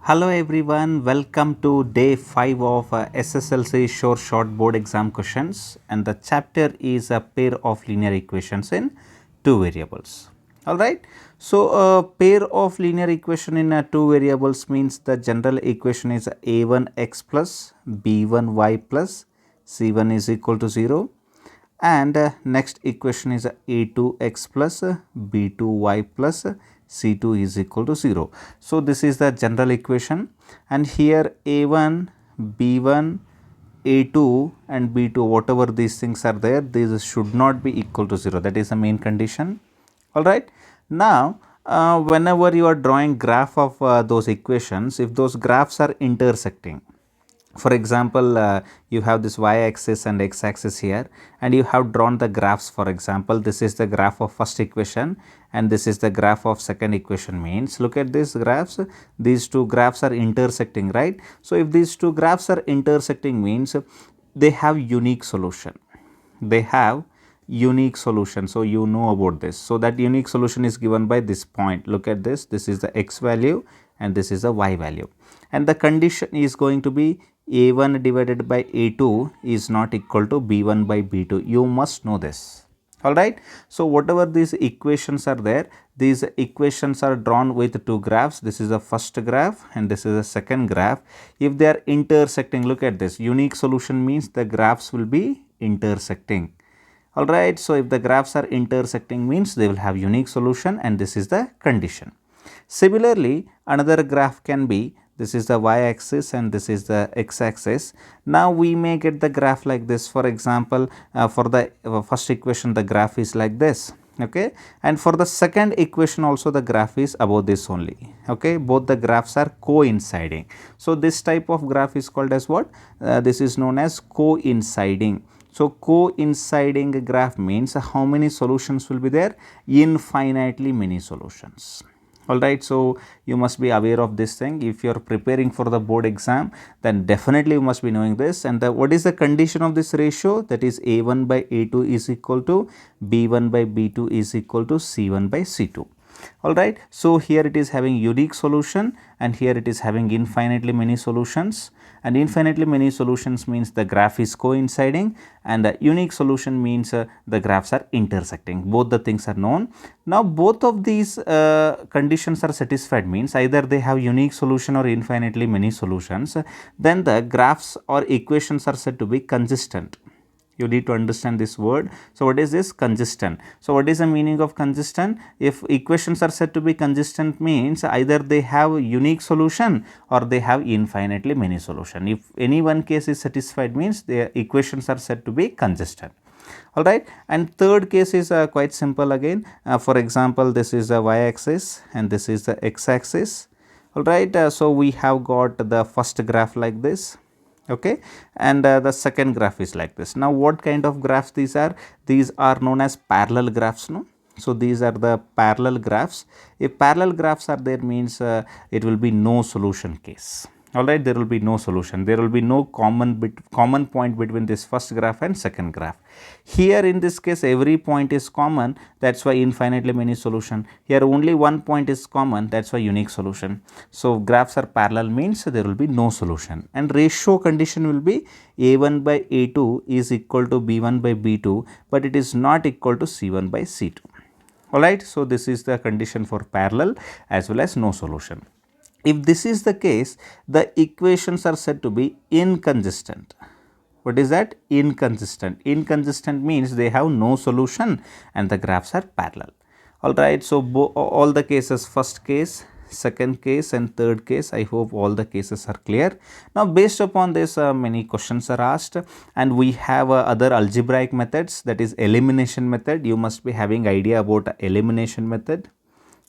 Hello everyone, welcome to day 5 of SSLC short board exam questions, and the chapter is a pair of linear equations in two variables. Alright, so a pair of linear equation in two variables means the general equation is a1x plus b1y plus c1 is equal to 0, and next equation is a2x plus b2y plus c2 is equal to 0. So, this is the general equation, and here a1, b1, a2 and b2, whatever these things are there, these should not be equal to 0, that is the main condition. Alright. Now, whenever you are drawing graph of those equations, if those graphs are intersecting, for example, you have this y-axis and x-axis here, and you have drawn the graphs. For example, this is the graph of first equation and this is the graph of second equation. Means, look at these graphs, these two graphs are intersecting, right? So, if these two graphs are intersecting means they have unique solution, they have unique solution. So, you know about this. So, that unique solution is given by this point. Look at this, this is the x value and this is the y value, and the condition is going to be a1 divided by a2 is not equal to b1 by b2. You must know this. Alright. So, whatever these equations are there, these equations are drawn with two graphs. This is the first graph and this is the second graph. If they are intersecting, look at this, unique solution means the graphs will be intersecting. Alright. So, if the graphs are intersecting means they will have unique solution, and this is the condition. Similarly, another graph can be, this is the y-axis and this is the x-axis. Now, we may get the graph like this. For example, for the first equation the graph is like this, okay, and for the second equation also the graph is above this only, okay, both the graphs are coinciding. So, this type of graph is called as what? This is known as coinciding. So, coinciding graph means how many solutions will be there? Infinitely many solutions. Alright, so you must be aware of this thing. If you are preparing for the board exam, then definitely you must be knowing this. And what is the condition of this ratio? That is a1 by a2 is equal to b1 by b2 is equal to c1 by c2. Alright, so here it is having unique solution and here it is having infinitely many solutions, and infinitely many solutions means the graph is coinciding, and the unique solution means the graphs are intersecting. Both the things are known. Now, both of these conditions are satisfied means either they have unique solution or infinitely many solutions, then the graphs or equations are said to be consistent. You need to understand this word. So, what is this? Consistent. So, what is the meaning of consistent? If equations are said to be consistent means either they have unique solution or they have infinitely many solution. If any one case is satisfied means the equations are said to be consistent. Alright, and third case is quite simple again. For example, this is the y-axis and this is the x-axis. Alright, so we have got the first graph like this, okay, and the second graph is like this. Now, what kind of graphs these are? These are known as parallel graphs, no? So, these are the parallel graphs. If parallel graphs are there means it will be no solution case. Alright, there will be no solution, there will be no common point between this first graph and second graph. Here in this case every point is common, that is why infinitely many solution. Here only one point is common, that is why unique solution. So, graphs are parallel means there will be no solution, and ratio condition will be a1 by a2 is equal to b1 by b2, but it is not equal to c1 by c2. Alright, so this is the condition for parallel as well as no solution. If this is the case, the equations are said to be inconsistent. What is that? Inconsistent. Inconsistent means they have no solution and the graphs are parallel. Alright, so all the cases, first case, second case and third case, I hope all the cases are clear. Now, based upon this many questions are asked, and we have other algebraic methods, that is elimination method. You must be having idea about elimination method.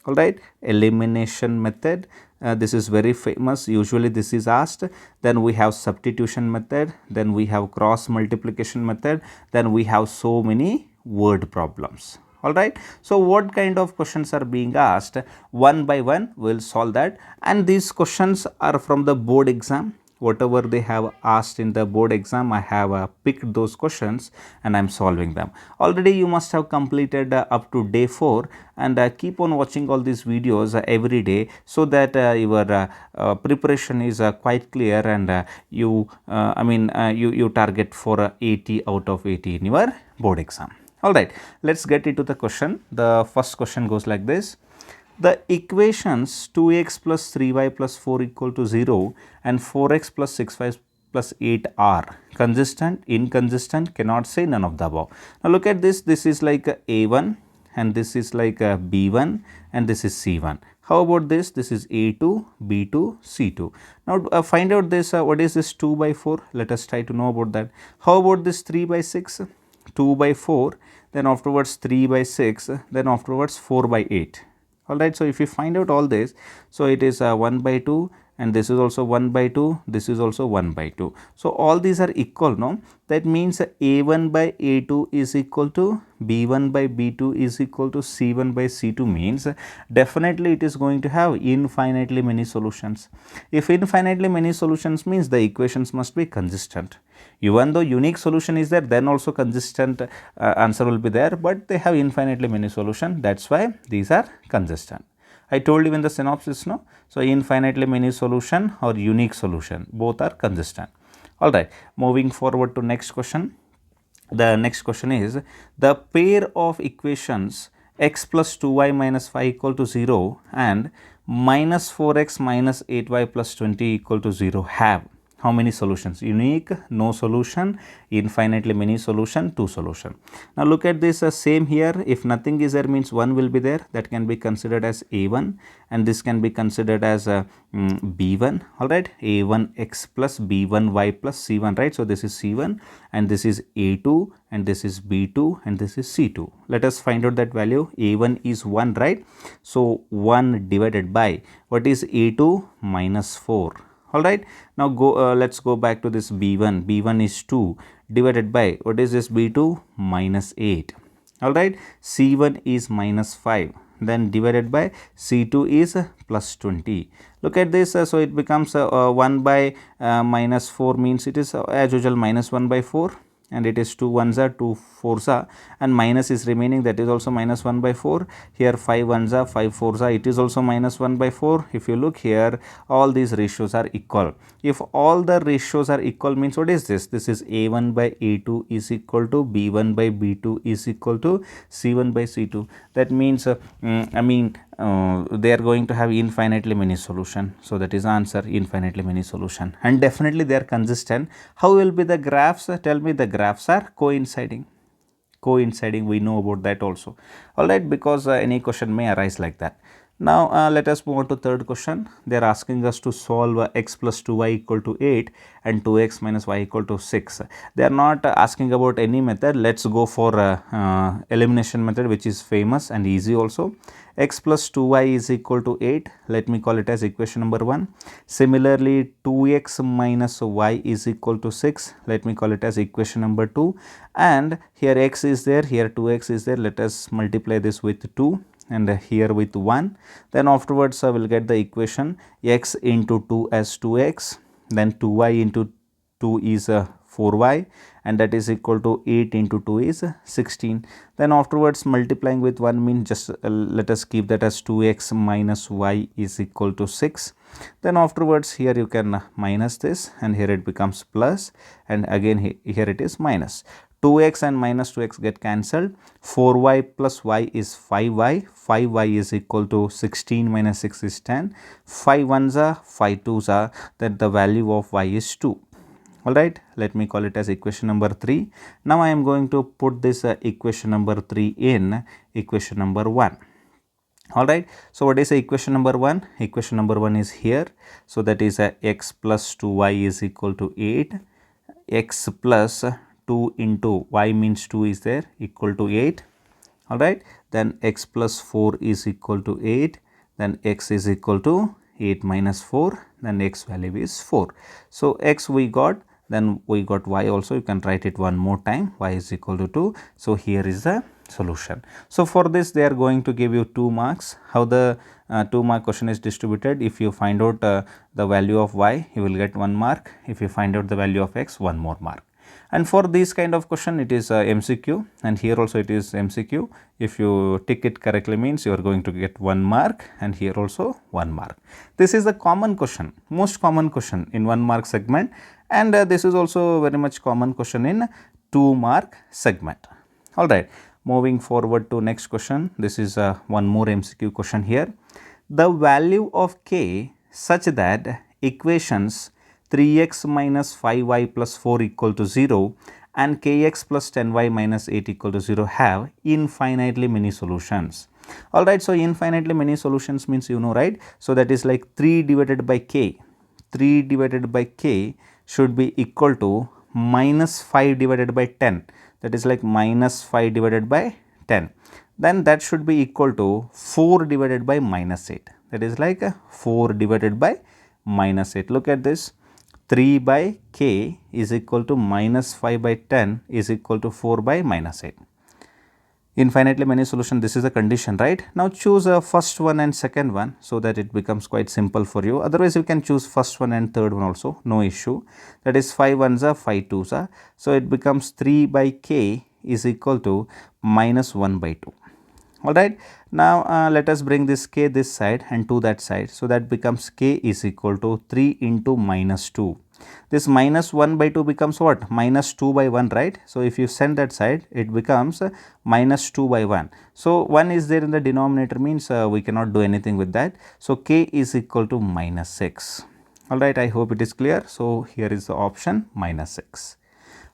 Alright, elimination method, this is very famous, usually this is asked. Then we have substitution method, then we have cross multiplication method, then we have so many word problems. Alright, so what kind of questions are being asked? One by one we will solve that, and these questions are from the board exam. whatever they have asked in the board exam, I have picked those questions and I am solving them. Already you must have completed up to day 4, and keep on watching all these videos every day, so that your preparation is quite clear, and you target for 80 out of 80 in your board exam. Alright, let's get into the question. The first question goes like this. The equations 2x plus 3y plus 4 equal to 0 and 4x plus 6y plus 8 are consistent, inconsistent, cannot say none of the above. Now look at this. This is like a1 and this is like b1 and this is c1. How about this? This is a2, b2, c2. Now find out this, what is this 2 by 4? Let us try to know about that. How about this 3 by 6? 2 by 4, then afterwards 3 by 6, then afterwards 4 by 8. Alright, so if you find out all this, so it is 1 by 2 and this is also 1 by 2, this is also 1 by 2. So all these are equal, no? That means a1 by a2 is equal to b1 by b2 is equal to c1 by c2, means definitely it is going to have infinitely many solutions. If infinitely many solutions means the equations must be consistent. Even though unique solution is there, then also consistent answer will be there, but they have infinitely many solutions. That's why these are consistent. I told you in the synopsis, no? So infinitely many solution or unique solution, both are consistent. Alright, moving forward to next question. The next question is, the pair of equations x plus 2y minus 5 equal to 0 and minus 4x minus 8y plus 20 equal to 0 have how many solutions? Unique, no solution, infinitely many solution, 2 solution. Now look at this, same here. If nothing is there means 1 will be there, that can be considered as a1, and this can be considered as b1. All right, a1x plus b1y plus c1, right? So this is c1 and this is a2 and this is b2 and this is c2. Let us find out that value. A1 is 1, right? So 1 divided by, what is a2? Minus 4. Alright, now let's go back to this b1. b1 is 2 divided by, what is this b2? Minus 8. Alright, c1 is minus 5, then divided by c2 is plus 20. Look at this, so it becomes 1 by minus 4 means it is as usual minus 1 by 4. And it is 2 ones are 2 fours are, and minus is remaining, that is also minus 1 by 4. Here 5 ones are 5 fours are, it is also minus 1 by 4. If you look here, all these ratios are equal. If all the ratios are equal means what is this? This is a1 by a2 is equal to b1 by b2 is equal to c1 by c2. That means they are going to have infinitely many solution. So that is answer, infinitely many solution, and definitely they are consistent. How will be the graphs? Tell me. The graphs are coinciding. We know about that also. Alright, because any question may arise like that. Now let us move on to third question. They are asking us to solve x plus 2y equal to 8 and 2x minus y equal to 6. They are not asking about any method. Let's go for elimination method, which is famous and easy also. X plus 2y is equal to 8. Let me call it as equation number 1. Similarly, 2x minus y is equal to 6. Let me call it as equation number 2. And here x is there, here 2x is there. Let us multiply this with 2. And here with 1, then afterwards I will get the equation x into 2 as 2x, then 2y into 2 is 4y, and that is equal to 8 into 2 is 16. Then afterwards multiplying with 1 means just let us keep that as 2x minus y is equal to 6. Then afterwards here you can minus this, and here it becomes plus, and again here it is minus. 2x and minus 2x get cancelled. 4y plus y is 5y. 5y is equal to 16 minus 6 is 10. 5 ones are 5 twos are, that the value of y is 2. Alright, let me call it as equation number 3. Now I am going to put this equation number 3 in equation number 1. Alright, so what is equation number 1? Equation number 1 is here. So that is x plus 2y is equal to 8. X plus 2 into y means 2 is there, equal to 8. Alright, then x plus 4 is equal to 8. Then x is equal to 8 minus 4. Then x value is 4. So x we got, then we got y also. You can write it one more time. Y is equal to 2. So here is the solution. So for this they are going to give you 2 marks. How the 2 mark question is distributed: if you find out the value of y, you will get 1 mark. If you find out the value of x, 1 more mark. And for this kind of question it is MCQ, and here also it is MCQ. If you tick it correctly means you are going to get 1 mark, and here also 1 mark. This is a common question, most common question in 1 mark segment, and this is also very much common question in 2 mark segment. Alright, moving forward to next question. This is one more MCQ question here. The value of k such that equations 3x minus 5y plus 4 equal to 0 and kx plus 10y minus 8 equal to 0 have infinitely many solutions. Alright, so infinitely many solutions means you know, right? So that is like 3 divided by k. 3 divided by k should be equal to minus 5 divided by 10. That is like minus 5 divided by 10. Then that should be equal to 4 divided by minus 8. That is like 4 divided by minus 8. Look at this. 3 by k is equal to minus 5 by 10 is equal to 4 by minus 8. Infinitely many solution, this is a condition, right? Now choose a first one and second one so that it becomes quite simple for you. Otherwise you can choose first one and third one also, no issue. That is 5 ones are 5 twos are. So it becomes 3 by k is equal to minus 1 by 2. Alright, now let us bring this k this side and 2 that side. So that becomes k is equal to 3 into minus 2. This minus 1 by 2 becomes what? Minus 2 by 1, right? So if you send that side, it becomes minus 2 by 1. So 1 is there in the denominator means we cannot do anything with that. So k is equal to minus 6. Alright, I hope it is clear. So here is the option minus 6.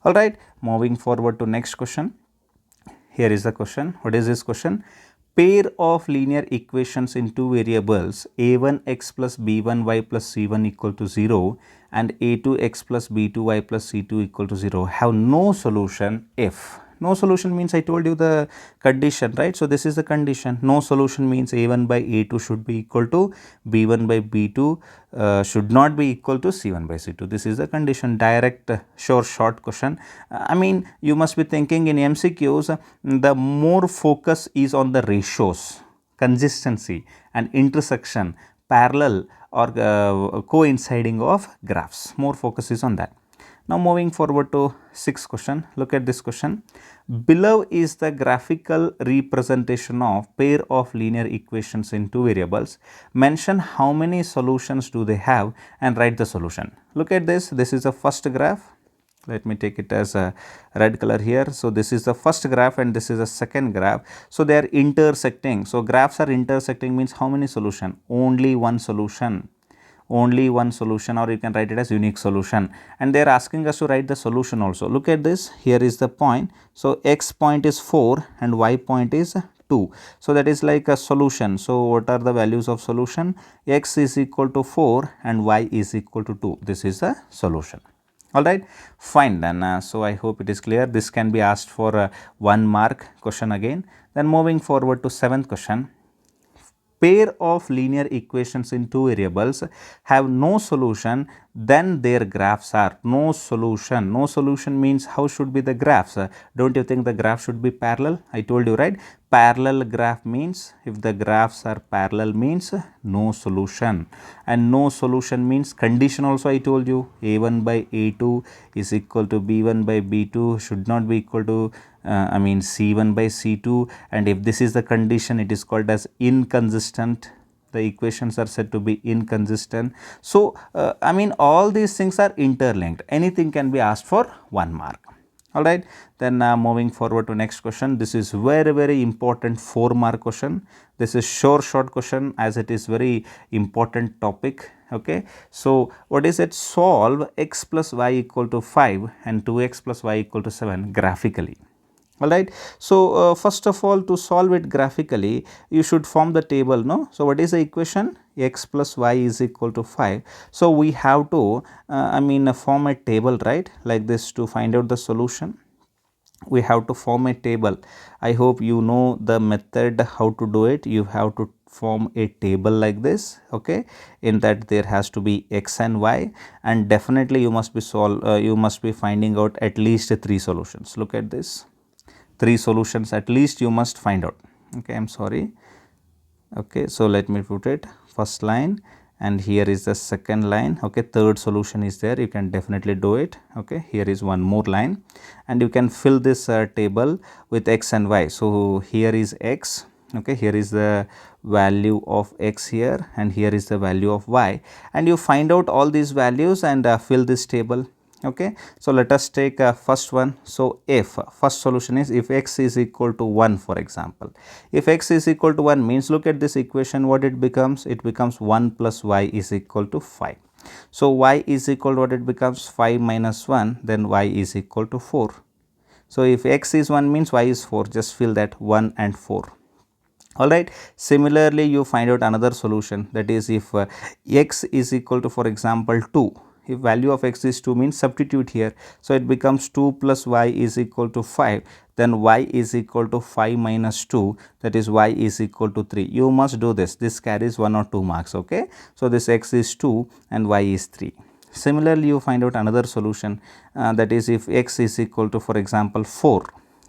Alright, moving forward to next question. Here is the question. What is this question? Pair of linear equations in two variables a1x plus b1y plus c1 equal to 0 and a2x plus b2y plus c2 equal to 0 have no solution if. No solution means I told you the condition, right? So this is the condition. No solution means a1 by a2 should be equal to b1 by b2 should not be equal to c1 by c2. This is the condition. Direct short question. I mean, you must be thinking in MCQs the more focus is on the ratios, consistency and intersection, parallel or coinciding of graphs. More focus is on that. Now moving forward to 6th question. Look at this question. Below is the graphical representation of pair of linear equations in two variables. Mention how many solutions do they have and write the solution. Look at this. This is the first graph. Let me take it as a red color here. So this is the first graph and this is the second graph. So they are intersecting. So graphs are intersecting means how many solution? Only one solution. Only one solution, or you can write it as unique solution, and they are asking us to write the solution also. Look at this. Here is the point. So x point is 4 and y point is 2. So that is like a solution. So what are the values of solution? X is equal to 4 and y is equal to 2. This is the solution. Alright, fine then. So I hope it is clear. This can be asked for 1 mark question again. Then moving forward to 7th question. Pair of linear equations in two variables have no solution, then their graphs are. No solution. No solution means how should be the graphs? Don't you think the graph should be parallel? I told you, right? Parallel graph means if the graphs are parallel means no solution, and no solution means condition also I told you. A1 by A2 is equal to B1 by B2 should not be equal to C1 by C2, and if this is the condition, it is called as inconsistent. The equations are said to be inconsistent. So all these things are interlinked. Anything can be asked for 1 mark. Alright, then moving forward to next question. This is very important 4 mark question. This is short question as it is very important topic. Okay, so what is it? Solve x plus y equal to 5 and 2x plus y equal to 7 graphically. Alright, so first of all, to solve it graphically, you should form the table, no? So what is the equation? X plus y is equal to 5. So we have to form a table, right, like this to find out the solution. We have to form a table. I hope you know the method how to do it. You have to form a table like this. Okay, in that there has to be x and y, and definitely you must be finding out at least 3 solutions. Look at this. 3 solutions at least you must find out. Okay, I am sorry. Okay, so let me put it first line, and here is the second line. Okay, third solution is there, you can definitely do it. Okay, here is one more line, and you can fill this table with x and y. So here is x. Okay, here is the value of x here, and here is the value of y, and you find out all these values and fill this table. Okay, so let us take first one. So if first solution is if x is equal to 1, for example, if x is equal to 1 means, look at this equation, what it becomes, 1 plus y is equal to 5. So y is equal to what it becomes, 5 minus 1, then y is equal to 4. So if x is 1 means y is 4, just fill that 1 and 4. Alright, similarly you find out another solution, that is if x is equal to, for example, 2. If value of x is 2 means substitute here. So it becomes 2 plus y is equal to 5, then y is equal to 5 minus 2, that is y is equal to 3. You must do this, this carries 1 or 2 marks. Okay, so this x is 2 and y is 3. Similarly you find out another solution, that is if x is equal to, for example, 4.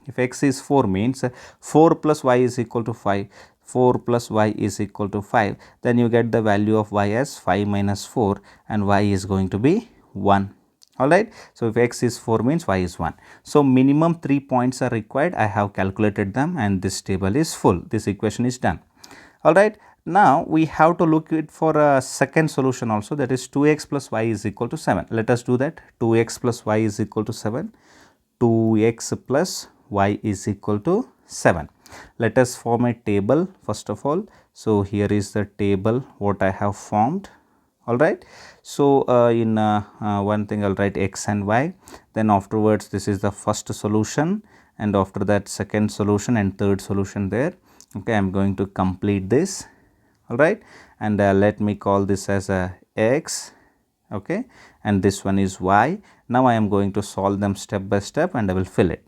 If x is 4 means 4 plus y is equal to 5, 4 plus y is equal to 5, then you get the value of y as 5 minus 4 and y is going to be 1. Alright, so if x is 4 means y is 1. So minimum 3 points are required. I have calculated them and this table is full. This equation is done. Alright, now we have to look it for a second solution also, that is 2x plus y is equal to 7. Let us do that. 2x plus y is equal to 7. 2x plus y is equal to 7. Let us form a table first of all. So here is the table what I have formed. Alright, so in one thing I'll write x and y, then afterwards this is the first solution, and after that second solution and third solution there. Okay, I'm going to complete this. Alright, and let me call this as a x. Okay, and this one is y. Now I am going to solve them step by step and I will fill it.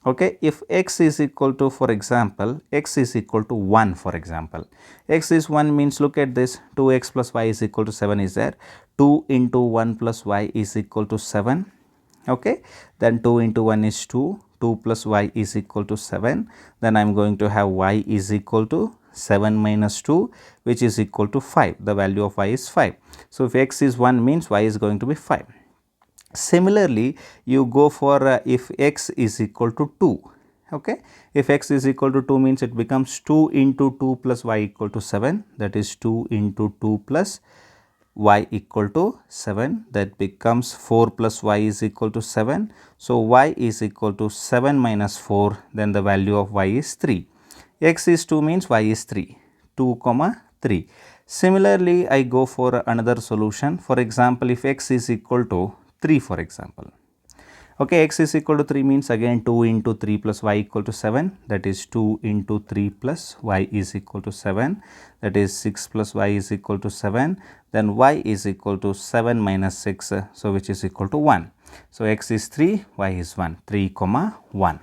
Okay, if x is equal to, for example, x is equal to 1, for example, x is 1 means, look at this, 2x plus y is equal to 7 is there, 2 into 1 plus y is equal to 7. Okay, then 2 into 1 is 2, 2 plus y is equal to 7, then I am going to have y is equal to 7 minus 2, which is equal to 5. The value of y is 5. So if x is 1 means y is going to be 5. Similarly, you go for if x is equal to 2. Okay, if x is equal to 2 means it becomes 2 into 2 plus y equal to 7, that is 2 into 2 plus y equal to 7, that becomes 4 plus y is equal to 7. So y is equal to 7 minus 4, then the value of y is 3. X is 2 means y is 3, 2 comma 3. Similarly, I go for another solution. For example, if x is equal to 3, for example. Okay, x is equal to 3 means again 2 into 3 plus y equal to 7, that is 2 into 3 plus y is equal to 7, that is 6 plus y is equal to 7, then y is equal to 7 minus 6, so which is equal to 1. So x is 3, y is 1, 3 comma 1.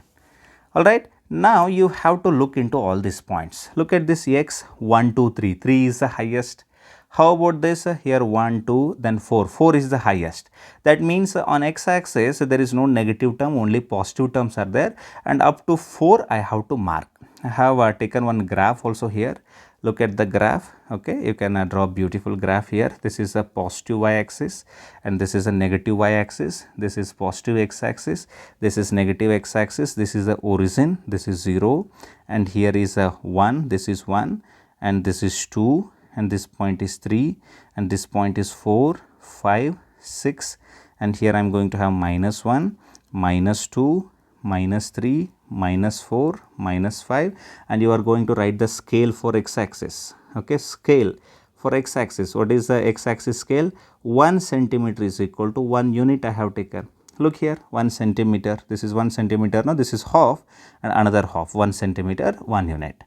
Alright, now you have to look into all these points. Look at this x, 1, 2, 3, 3 is the highest. How about this? Here 1, 2, then 4. 4 is the highest. That means on x-axis there is no negative term, only positive terms are there, and up to 4 I have to mark. I have taken one graph also here. Look at the graph. Okay, you can draw beautiful graph here. This is a positive y-axis and this is a negative y-axis. This is positive x-axis. This is negative x-axis. This is the origin. This is 0, and here is a 1. This is 1, and this is 2. And this point is 3, and this point is 4, 5, 6, and here I am going to have minus 1, minus 2, minus 3, minus 4, minus 5, and you are going to write the scale for x-axis. Okay, scale for x-axis. What is the x-axis scale? 1 centimeter is equal to 1 unit I have taken. Look here, 1 centimeter. This is 1 centimeter. Now this is half, and another half, 1 centimeter, 1 unit.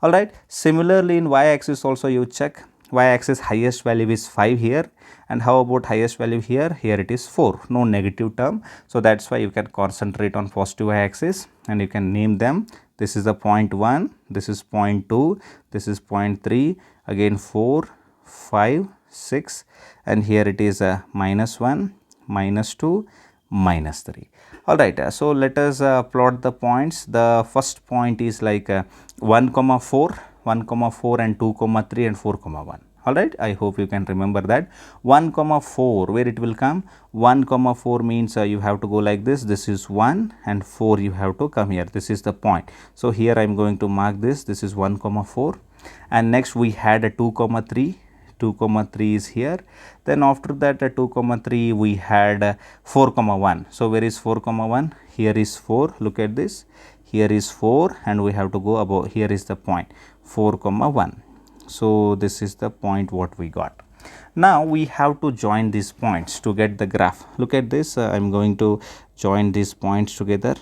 Alright, similarly in y-axis also you check. Y-axis highest value is 5 here, and how about highest value here? Here it is 4, no negative term. So that's why you can concentrate on positive y-axis and you can name them. This is the point 1, this is point 2, this is point 3, again 4, 5, 6, and here it is a minus 1, minus 2, minus 3. Alright, so let us plot the points. The first point is like 1 comma 4, 1 comma 4 and 2 comma 3 and 4 comma 1. Alright, I hope you can remember that. 1 comma 4, where it will come? 1 comma 4 means you have to go like this. This is 1 and 4 you have to come here. This is the point. So here I am going to mark this. This is 1 comma 4, and next we had a 2 comma 3. 2 comma 3 is here. Then after that 2 comma 3 we had 4 comma 1. So where is 4 comma 1? Here is 4. Look at this. Here is 4 and we have to go above. Here is the point 4 comma 1. So this is the point what we got. Now we have to join these points to get the graph. Look at this. I am going to join these points together.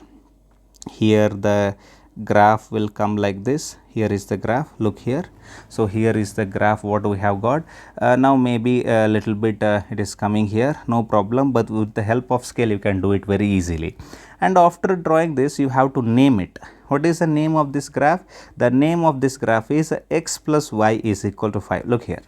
Here the graph will come like this. Here is the graph. Look here. So here is the graph what we have got. Now maybe a little bit it is coming here, no problem, but with the help of scale you can do it very easily. And after drawing this you have to name it. What is the name of this graph? The name of this graph is x plus y is equal to 5. Look here.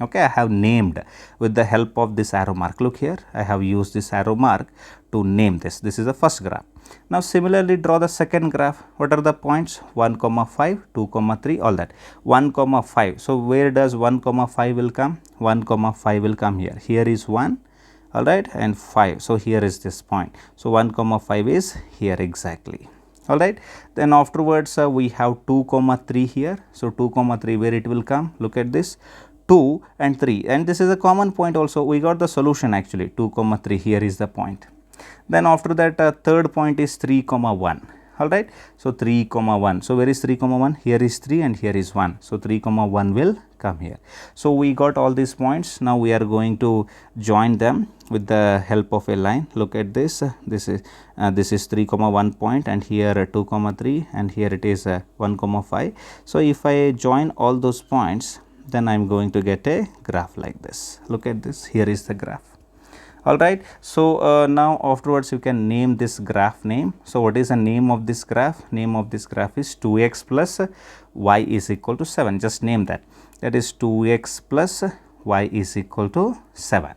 Okay, I have named with the help of this arrow mark. Look here, I have used this arrow mark to name this. This is the first graph. Now similarly draw the second graph. What are the points? 1 comma 5, 2 comma 3, all that. 1 comma 5. So where does 1 comma 5 will come? 1 comma 5 will come here. Here is 1, all right, and 5. So here is this point. So 1 comma 5 is here exactly. All right, then afterwards we have 2 comma 3 here. So 2 comma 3, where it will come? Look at this, 2 and 3, and this is a common point also. We got the solution actually. 2 comma 3, here is the point. Then after that third point is 3 comma 1. All right, so 3 comma 1. So where is 3 comma 1? Here is 3 and here is 1. So 3 comma 1 will come here. So we got all these points. Now we are going to join them with the help of a line. Look at this. This is 3 comma 1 point, and here 2 comma 3, and here it is 1 comma 5. So if I join all those points, then I am going to get a graph like this. Look at this. Here is the graph. All right, so now afterwards you can name this graph name. So what is the name of this graph? Name of this graph is 2x plus y is equal to 7. Just name that. That is 2x plus y is equal to 7.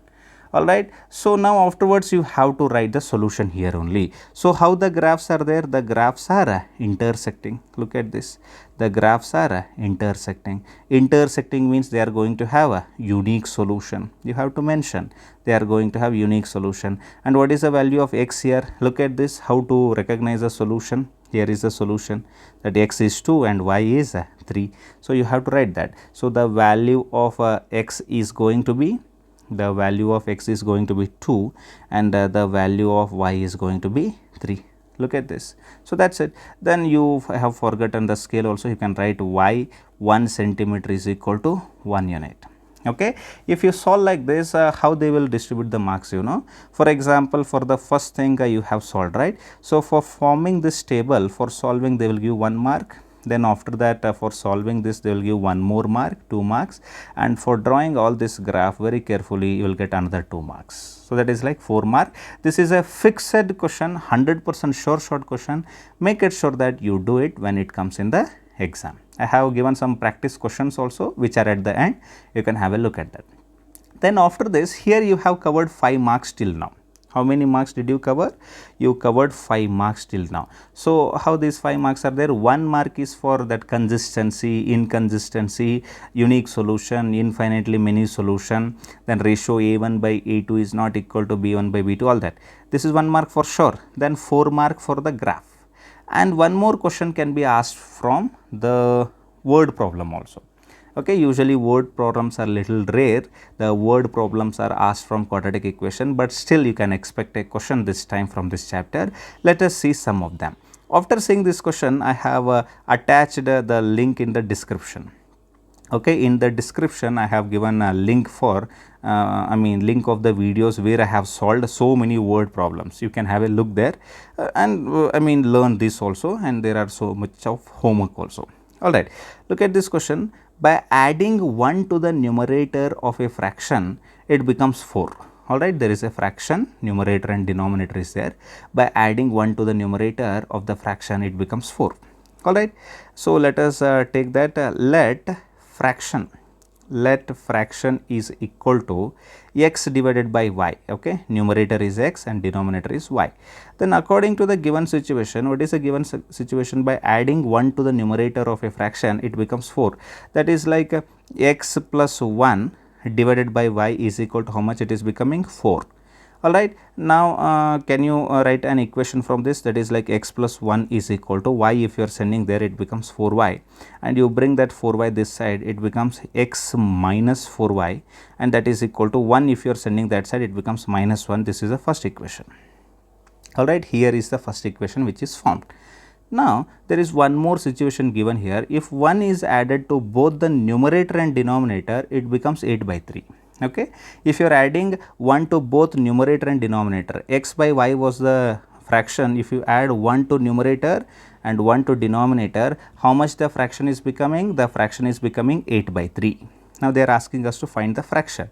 All right, so now afterwards you have to write the solution here only. So how the graphs are there? The graphs are intersecting. Look at this. The graphs are intersecting. Intersecting means they are going to have a unique solution. You have to mention they are going to have unique solution. And what is the value of x here? Look at this. How to recognize the solution? Here is the solution, that x is 2 and y is 3. So you have to write that. So the value of x is going to be, the value of x is going to be 2 and the value of y is going to be 3. Look at this. So that's it. Then you have forgotten the scale also. You can write y 1 centimeter is equal to 1 unit. Okay, if you solve like this, how they will distribute the marks, you know. For example, for the first thing you have solved, right? So for forming this table, for solving they will give 1 mark. Then after that for solving this they will give 1 more mark, 2 marks, and for drawing all this graph very carefully you will get another 2 marks. So that is like 4 mark. This is a fixed question, 100% sure short question. Make it sure that you do it when it comes in the exam. I have given some practice questions also which are at the end. You can have a look at that. Then after this, here you have covered 5 marks till now. How many marks did you cover? You covered 5 marks till now. So how these 5 marks are there? 1 mark is for that consistency, inconsistency, unique solution, infinitely many solution, then ratio A1 by A2 is not equal to B1 by B2, all that. This is 1 mark for sure. Then 4 mark for the graph. And one more question can be asked from the word problem also. Okay, usually word problems are little rare. The word problems are asked from quadratic equation, but still you can expect a question this time from this chapter. Let us see some of them. After seeing this question, I have attached the link in the description. Okay, in the description I have given a link for link of the videos where I have solved so many word problems. You can have a look there and learn this also, and there are so much of homework also. All right, look at this question. By adding 1 to the numerator of a fraction, it becomes 4. All right, there is a fraction, numerator and denominator is there. By adding 1 to the numerator of the fraction, it becomes 4. All right, so let us take that let fraction let fraction is equal to x divided by y. Okay, numerator is x and denominator is y. Then according to the given situation, what is a given situation? By adding 1 to the numerator of a fraction, it becomes 4. That is like x plus 1 divided by y is equal to how much? It is becoming 4. Alright, now can you write an equation from this? That is like x plus 1 is equal to y. If you are sending there, it becomes 4y, and you bring that 4y this side, it becomes x minus 4y, and that is equal to 1. If you are sending that side, it becomes minus 1. This is the first equation. Alright, here is the first equation which is formed. Now, there is one more situation given here. If 1 is added to both the numerator and denominator, it becomes 8 by 3. Okay. If you are adding 1 to both numerator and denominator, x by y was the fraction. If you add 1 to numerator and 1 to denominator, how much the fraction is becoming? The fraction is becoming 8 by 3. Now, they are asking us to find the fraction.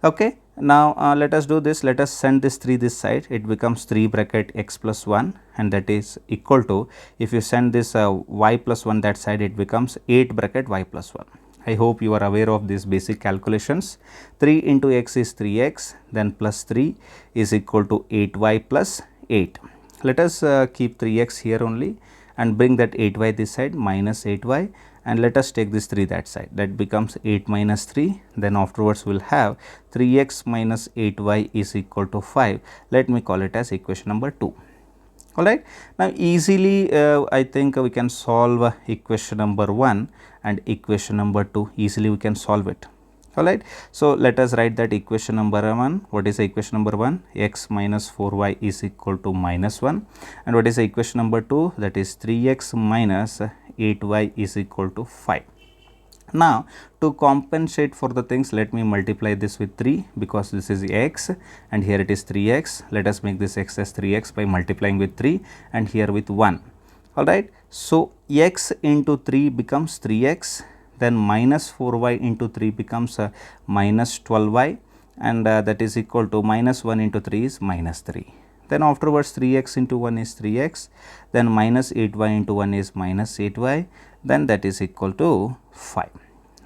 Okay. Now, let us do this. Let us send this 3 this side. It becomes 3 bracket x plus 1, and that is equal to, if you send this y plus 1 that side, it becomes 8 bracket y plus 1. I hope you are aware of these basic calculations. 3 into x is 3x, then plus 3 is equal to 8y plus 8. Let us keep 3x here only and bring that 8y this side, minus 8y, and let us take this 3 that side. That becomes 8 minus 3. Then afterwards we will have 3x minus 8y is equal to 5. Let me call it as equation number 2. Alright. Now, easily I think we can solve equation number 1 and equation number 2. Easily we can solve it. Alright. So, let us write that equation number 1. What is the equation number 1? X minus 4y is equal to minus 1. And what is the equation number 2? That is 3x minus 8y is equal to 5. Now, to compensate for the things, let me multiply this with 3, because this is x and here it is 3x. Let us make this x as 3x by multiplying with 3 and here with 1. Alright. So, x into 3 becomes 3x, then minus 4y into 3 becomes minus 12y, and that is equal to minus 1 into 3 is minus 3. Then afterwards 3x into 1 is 3x, then minus 8y into 1 is minus 8y, then that is equal to 5.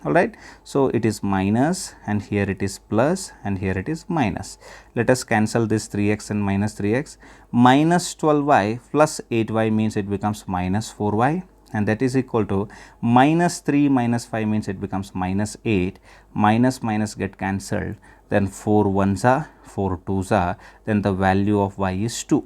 Alright. So, it is minus and here it is plus and here it is minus. Let us cancel this 3x and minus 3x. Minus 12y plus 8y means it becomes minus 4y, and that is equal to minus 3 minus 5 means it becomes minus 8. Minus minus get cancelled, then 4 1s are 4 2s are, then the value of y is 2.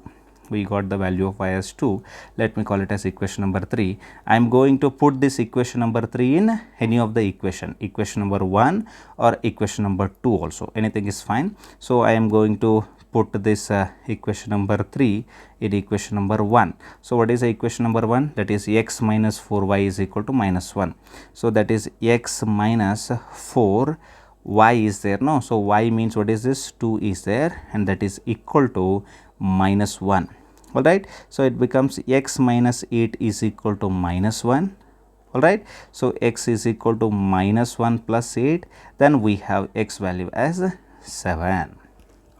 We got the value of y as 2. Let me call it as equation number 3. I am going to put this equation number 3 in any of the equation number 1 or equation number 2 also, anything is fine. So, I am going to put this equation number 3 in equation number 1. So, what is the equation number 1? That is x minus 4y is equal to minus 1. So, that is x minus 4 y is there, no? So, y means what is this? 2 is there, and that is equal to minus 1. Alright. So, it becomes x minus 8 is equal to minus 1. Alright. So, x is equal to minus 1 plus 8, then we have x value as 7.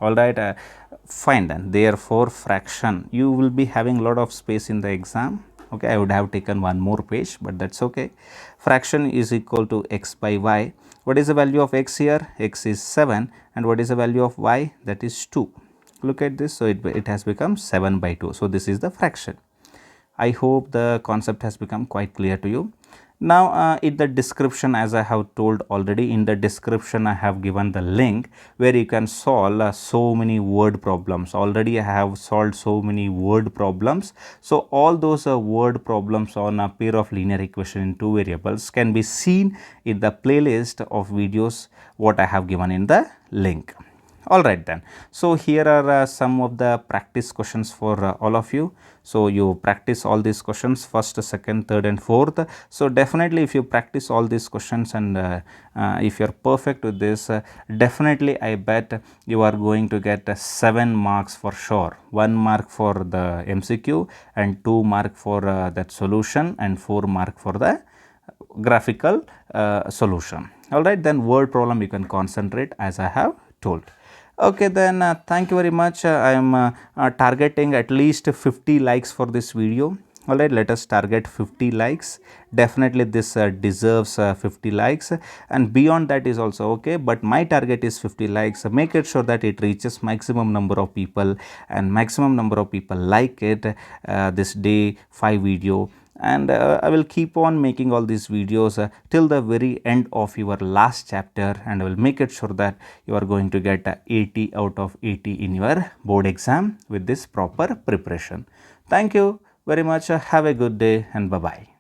Alright. Fine then. Therefore, fraction, you will be having a lot of space in the exam. Okay, I would have taken one more page, but that's okay. Fraction is equal to x by y. What is the value of x here? X is 7, and what is the value of y? That is 2. Look at this. So, it has become 7 by 2. So, this is the fraction. I hope the concept has become quite clear to you. Now, in the description, as I have told already, in the description I have given the link where you can solve so many word problems. Already I have solved so many word problems. So, all those word problems on a pair of linear equation in two variables can be seen in the playlist of videos what I have given in the link. Alright then. So, here are some of the practice questions for all of you. So, you practice all these questions first, second, third and fourth. So, definitely if you practice all these questions and if you are perfect with this, definitely I bet you are going to get 7 marks for sure. 1 mark for the MCQ and 2 mark for that solution and 4 mark for the graphical solution. Alright, then word problem you can concentrate as I have told. Okay, then thank you very much. I am targeting at least 50 likes for this video. Alright, let us target 50 likes. Definitely this deserves 50 likes, and beyond that is also okay, but my target is 50 likes. So make it sure that it reaches maximum number of people and maximum number of people like it, this day 5 video. And I will keep on making all these videos till the very end of your last chapter, and I will make it sure that you are going to get 80 out of 80 in your board exam with this proper preparation. Thank you very much. Have a good day and bye bye.